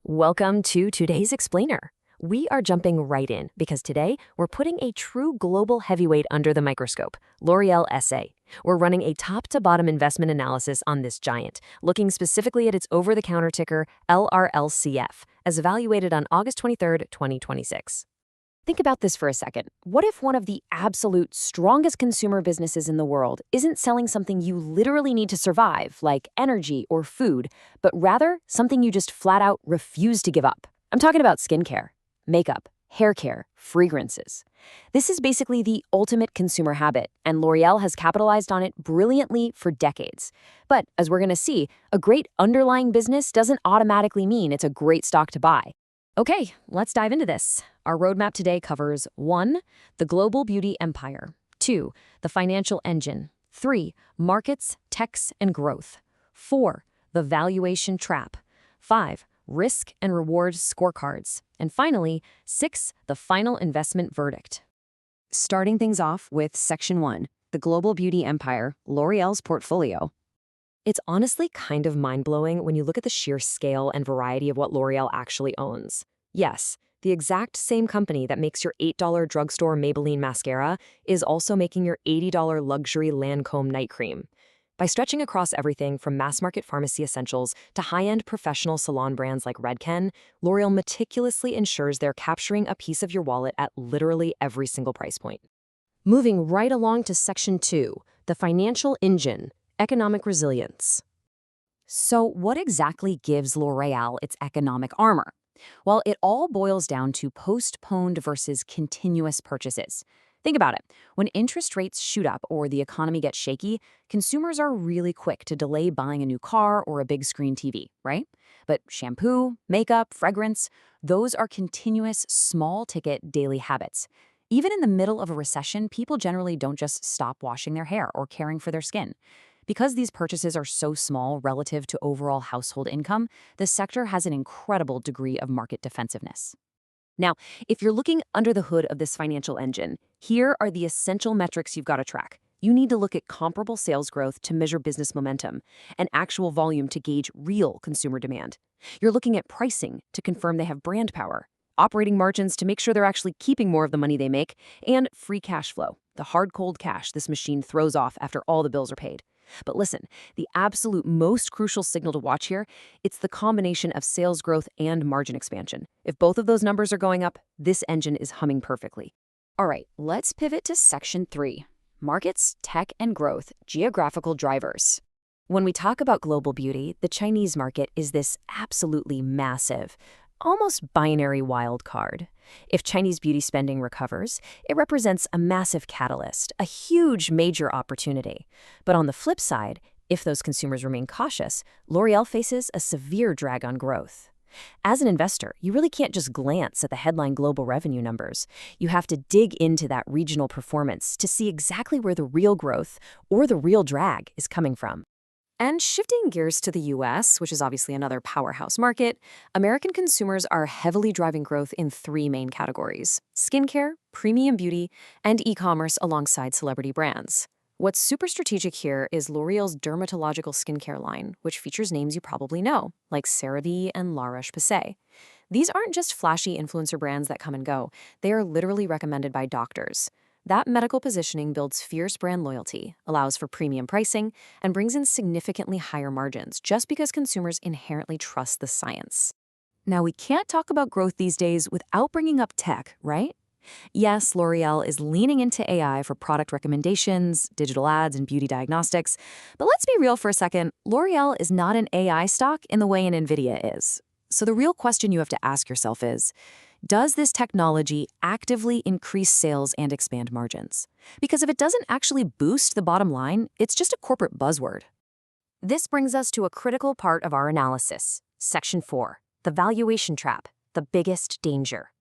Welcome to today's explainer. We are jumping right in because today we're putting a true global heavyweight under the microscope, L'Oreal SA. We're running a top-to-bottom investment analysis on this giant, looking specifically at its over-the-counter ticker LRLCF, as evaluated on August 23, 2026. Think about this for a second. What if one of the absolute strongest consumer businesses in the world isn't selling something you literally need to survive, like energy or food, but rather something you just flat out refuse to give up? I'm talking about skincare, makeup, hair care, fragrances. This is basically the ultimate consumer habit, and L'Oreal has capitalized on it brilliantly for decades. But as we're going to see, a great underlying business doesn't automatically mean it's a great stock to buy. Okay, let's dive into this. Our roadmap today covers 1. The global beauty empire. 2. The financial engine. 3. Markets, techs, and growth. 4. The valuation trap. 5. Risk and reward scorecards. And finally, 6. The final investment verdict. Starting things off with Section 1, the global beauty empire, L'Oreal's portfolio. It's honestly kind of mind-blowing when you look at the sheer scale and variety of what L'Oreal actually owns. Yes, the exact same company that makes your $8 drugstore Maybelline mascara is also making your $80 luxury Lancome night cream. By stretching across everything from mass-market pharmacy essentials to high-end professional salon brands like Redken, L'Oreal meticulously ensures they're capturing a piece of your wallet at literally every single price point. Moving right along to Section 2, the financial engine. Economic resilience. So what exactly gives L'Oreal its economic armor? Well, it all boils down to postponed versus continuous purchases. Think about it. When interest rates shoot up or the economy gets shaky, consumers are really quick to delay buying a new car or a big screen TV, right? But shampoo, makeup, fragrance, those are continuous, small-ticket daily habits. Even in the middle of a recession, people generally don't just stop washing their hair or caring for their skin. Because these purchases are so small relative to overall household income, the sector has an incredible degree of market defensiveness. Now, if you're looking under the hood of this financial engine, here are the essential metrics you've got to track. You need to look at comparable sales growth to measure business momentum, and actual volume to gauge real consumer demand. You're looking at pricing to confirm they have brand power, operating margins to make sure they're actually keeping more of the money they make, and free cash flow, the hard cold cash this machine throws off after all the bills are paid. But listen, the absolute most crucial signal to watch here, it's the combination of sales growth and margin expansion. If both of those numbers are going up, this engine is humming perfectly. All right, let's pivot to Section 3, markets, tech, and growth, geographical drivers. When we talk about global beauty, the Chinese market is this absolutely massive, almost binary wild card. If Chinese beauty spending recovers, it represents a massive catalyst, a huge major opportunity. But on the flip side, if those consumers remain cautious, L'Oreal faces a severe drag on growth. As an investor, you really can't just glance at the headline global revenue numbers. You have to dig into that regional performance to see exactly where the real growth or the real drag is coming from. And shifting gears to the US, which is obviously another powerhouse market, American consumers are heavily driving growth in 3 main categories: skincare, premium beauty, and e-commerce alongside celebrity brands. What's super strategic here is L'Oreal's dermatological skincare line, which features names you probably know, like CeraVe and La Roche-Posay. These aren't just flashy influencer brands that come and go. They are literally recommended by doctors. That medical positioning builds fierce brand loyalty, allows for premium pricing, and brings in significantly higher margins just because consumers inherently trust the science. Now, we can't talk about growth these days without bringing up tech, right? Yes, L'Oreal is leaning into AI for product recommendations, digital ads, and beauty diagnostics. But let's be real for a second, L'Oreal is not an AI stock in the way an NVIDIA is. So the real question you have to ask yourself is, does this technology actively increase sales and expand margins? Because if it doesn't actually boost the bottom line, it's just a corporate buzzword. This brings us to a critical part of our analysis, Section 4, the valuation trap, the biggest danger.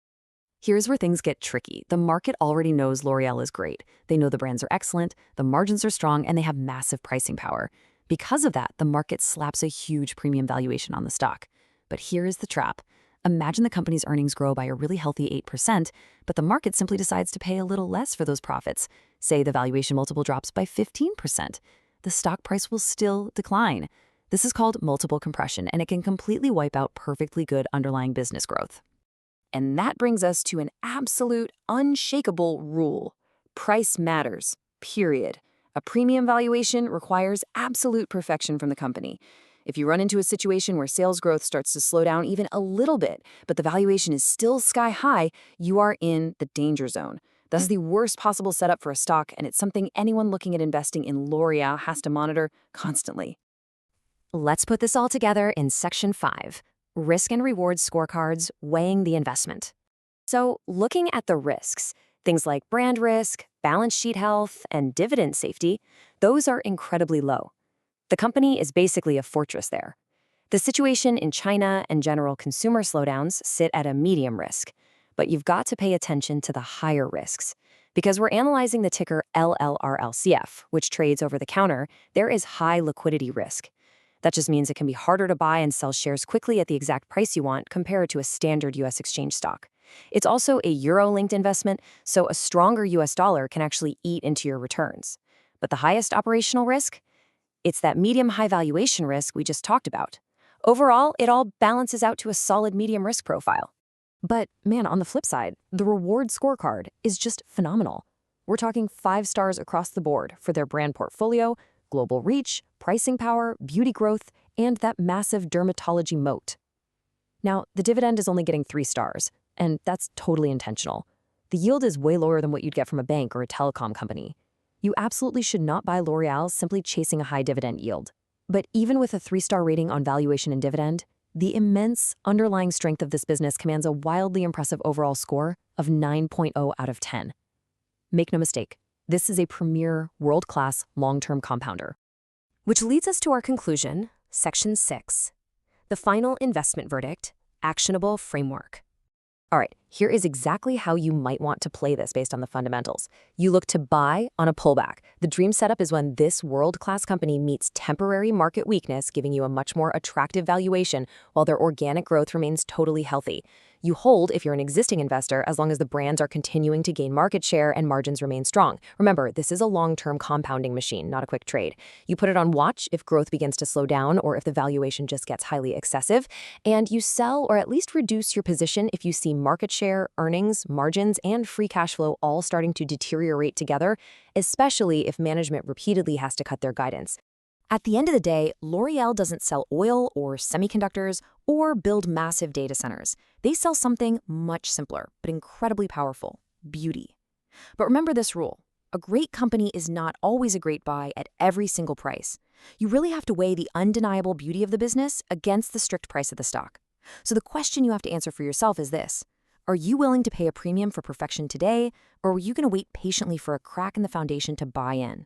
Here's where things get tricky. The market already knows L'Oreal is great. They know the brands are excellent, the margins are strong, and they have massive pricing power. Because of that, the market slaps a huge premium valuation on the stock. But here is the trap. Imagine the company's earnings grow by a really healthy 8%, but the market simply decides to pay a little less for those profits. Say the valuation multiple drops by 15%. The stock price will still decline. This is called multiple compression, and it can completely wipe out perfectly good underlying business growth. And that brings us to an absolute, unshakable rule. Price matters, period. A premium valuation requires absolute perfection from the company. If you run into a situation where sales growth starts to slow down even a little bit, but the valuation is still sky high, you are in the danger zone. This is the worst possible setup for a stock, and it's something anyone looking at investing in L'Oreal has to monitor constantly. Let's put this all together in Section 5, Risk and Reward Scorecards Weighing the Investment. So, looking at the risks, things like brand risk, balance sheet health, and dividend safety, those are incredibly low. The company is basically a fortress there. The situation in China and general consumer slowdowns sit at a medium risk, but you've got to pay attention to the higher risks. Because we're analyzing the ticker LLRLCF, which trades over the counter, there is high liquidity risk. That just means it can be harder to buy and sell shares quickly at the exact price you want compared to a standard U.S. exchange stock. It's also a euro-linked investment, so a stronger U.S. dollar can actually eat into your returns. But the highest operational risk? It's that medium-high valuation risk we just talked about. Overall, it all balances out to a solid medium risk profile. But man, on the flip side, the reward scorecard is just phenomenal. We're talking 5 stars across the board for their brand portfolio, global reach, pricing power, beauty growth, and that massive dermatology moat. Now, the dividend is only getting 3 stars, and that's totally intentional. The yield is way lower than what you'd get from a bank or a telecom company. You absolutely should not buy L'Oreal simply chasing a high dividend yield. But even with a 3-star rating on valuation and dividend, the immense underlying strength of this business commands a wildly impressive overall score of 9.0 out of 10. Make no mistake, this is a premier, world-class, long-term compounder. Which leads us to our conclusion, Section 6, the final investment verdict, actionable framework. All right, here is exactly how you might want to play this based on the fundamentals. You look to buy on a pullback. The dream setup is when this world-class company meets temporary market weakness, giving you a much more attractive valuation while their organic growth remains totally healthy. You hold if you're an existing investor as long as the brands are continuing to gain market share and margins remain strong. Remember, this is a long-term compounding machine, not a quick trade. You put it on watch if growth begins to slow down or if the valuation just gets highly excessive, and you sell or at least reduce your position if you see market share, earnings, margins, and free cash flow all starting to deteriorate together, especially if management repeatedly has to cut their guidance. At the end of the day, L'Oreal doesn't sell oil or semiconductors or build massive data centers. They sell something much simpler, but incredibly powerful: beauty. But remember this rule: a great company is not always a great buy at every single price. You really have to weigh the undeniable beauty of the business against the strict price of the stock. So the question you have to answer for yourself is this: are you willing to pay a premium for perfection today, or are you going to wait patiently for a crack in the foundation to buy in?